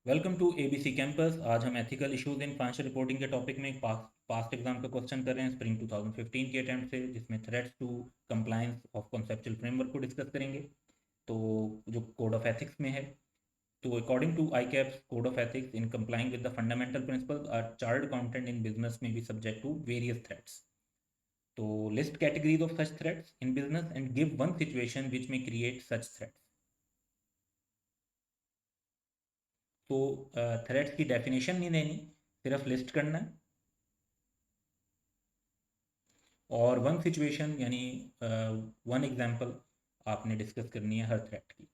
Welcome to ABC campus. आज हम ethical issues in financial reporting के टॉपिक में एक पास्ट एग्जाम का क्वेश्चन कर रहे हैं स्प्रिंग 2015 के अटेम्प्ट से, जिसमें threats to compliance of conceptual framework को डिस्कस करेंगे। तो जो कोड ऑफ एथिक्स में है, तो according to I caps code of ethics, in complying with the fundamental principles are chartered accountant in business में be subject to various threats. तो list categories of such threats in business and give one situation which में create such threats. तो threats की definition नहीं देनी, सिर्फ list करना है, और वन सिचुएशन यानी वन एग्जांपल आपने डिस्कस करनी है हर थ्रेट की।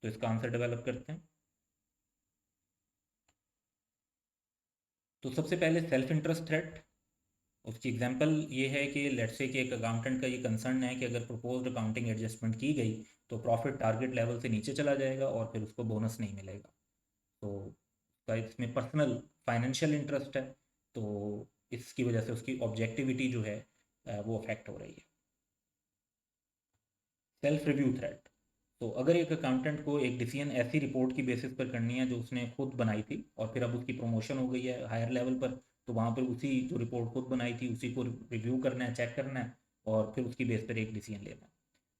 तो इसका आंसर डेवलप करते हैं। तो सबसे पहले सेल्फ इंटरेस्ट थ्रेट। उसकी एग्जांपल ये है कि लेट्स से कि एक अकाउंटेंट का ये कंसर्न है कि अगर प्रपोज्ड अकाउंटिंग एडजस्टमेंट की गई तो प्रॉफिट टारगेट लेवल से नीचे चला जाएगा और फिर उसको बोनस नहीं मिलेगा। तो उसका इसमें पर्सनल फाइनेंशियल इंटरेस्ट है, तो इसकी वजह से उसकी ऑब्जेक्टिविटी जो है वो अफेक्ट हो रही है। Self review threat. तो अगर एक अकाउंटेंट को एक डिसीजन ऐसी रिपोर्ट की बेसिस पर करनी है जो उसने खुद बनाई थी और फिर अब उसकी प्रमोशन हो गई है हायर लेवल पर, तो वहाँ पर उसी जो रिपोर्ट खुद बनाई थी उसी को रिव्यू करना है, चेक करना है और फिर उसकी बेस पर एक डिसीजन लेना है।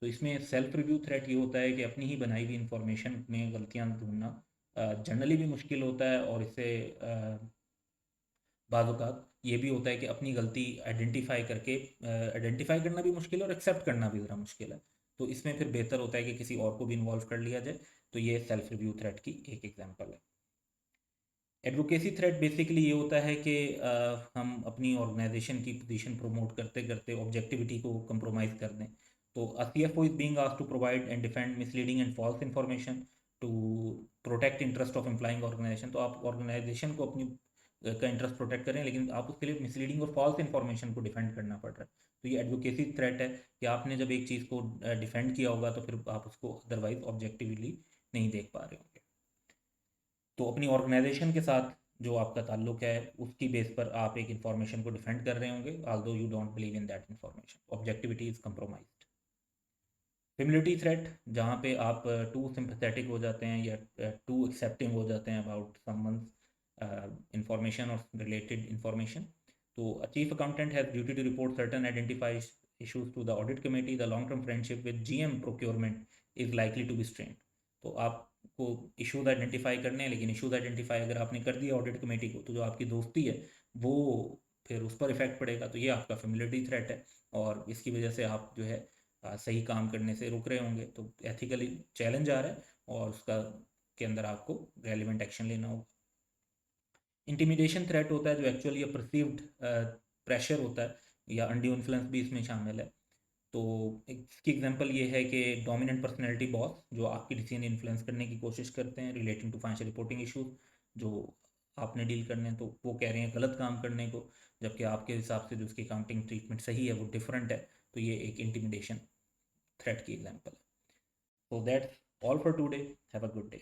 तो इसमें सेल्फ रिव्यू थ्रेट ये होता है कि अपनी ही बनाई हुई इंफॉर्मेशन में गलतियाँ ढूंढना जनरली भी मुश्किल होता है, और इससे बाज़ औक़ात ये भी होता है कि अपनी गलती आइडेंटिफाई करके आइडेंटिफाई करना भी मुश्किल है और एक्सेप्ट करना भी ज़रा मुश्किल है। तो इसमें फिर बेहतर होता है कि किसी और को भी इन्वॉल्व कर लिया जाए। तो ये सेल्फ रिव्यू थ्रेट की एक एग्जांपल है। एडवोकेसी थ्रेट बेसिकली ये होता है कि हम अपनी ऑर्गेनाइजेशन की पोजीशन प्रमोट करते करते ऑब्जेक्टिविटी को कंप्रोमाइज़ कर दें। तो uh CFO is being asked to provide and defend misleading and false information to protect interest of employing organisation. तो आप ऑर्गेनाइजेशन को अपनी का इंटरेस्ट प्रोटेक्ट करें, लेकिन आप उसके लिए मिसलीडिंग और फॉल्स इन्फॉर्मेशन को डिफेंड करना पड़ रहा है। तो ये एडवोकेसी थ्रेट है कि आपने जब एक चीज़ को डिफेंड किया होगा तो फिर आप उसको अदरवाइज ऑब्जेक्टिवली नहीं देख पा रहे होंगे। तो अपनी ऑर्गेनाइजेशन के साथ जो आपका ताल्लुक है उसकी बेस पर आप एक इंफॉर्मेशन को डिफेंड कर रहे होंगे, Aldous you don't believe in that information, objectivity is compromised. Similarity threat, जहाँ पे आप टू सिंपैथेटिक हो जाते हैं या टू एक्सेप्टिंग हो जाते हैं अबाउट समवंस इंफॉर्मेशन और रिलेटेड इंफॉर्मेशन। तो uh chief accountant has duty to report certain identified issues to the audit committee, the long term friendship with GM procurement is likely to be strained। तो आपको issues identify करने हैं, लेकिन issues identify अगर आपने कर दिया ऑडिट कमेटी को तो जो आपकी दोस्ती है वो फिर उस पर इफेक्ट पड़ेगा। तो ये आपका फेमिलिटी थ्रेट है और इसकी वजह से आप जो है सही काम करने से रुक रहे होंगे। तो एथिकली चैलेंज आ रहा है और उसका के अंदर आपको रेलिवेंट एक्शन लेना होगा। इंटिमिडेशन थ्रेट होता है जो एक्चुअली परसीव्ड प्रेशर होता है, या अनड्यू इन्फ्लुएंस भी इसमें शामिल है। तो इसकी एग्जांपल ये है कि डोमिनेंट पर्सनैलिटी बॉस जो आपकी डिसीजन इन्फ्लुएंस करने की कोशिश करते हैं relating to financial reporting issues जो आपने डील करने हैं, तो वो कह रहे हैं गलत काम करने को, जबकि आपके हिसाब से जो उसकी अकाउंटिंग ट्रीटमेंट सही है वो डिफरेंट है। तो ये एक इंटिमिडेशन थ्रेट की एग्जांपल है। So that's all for today. Have a good day.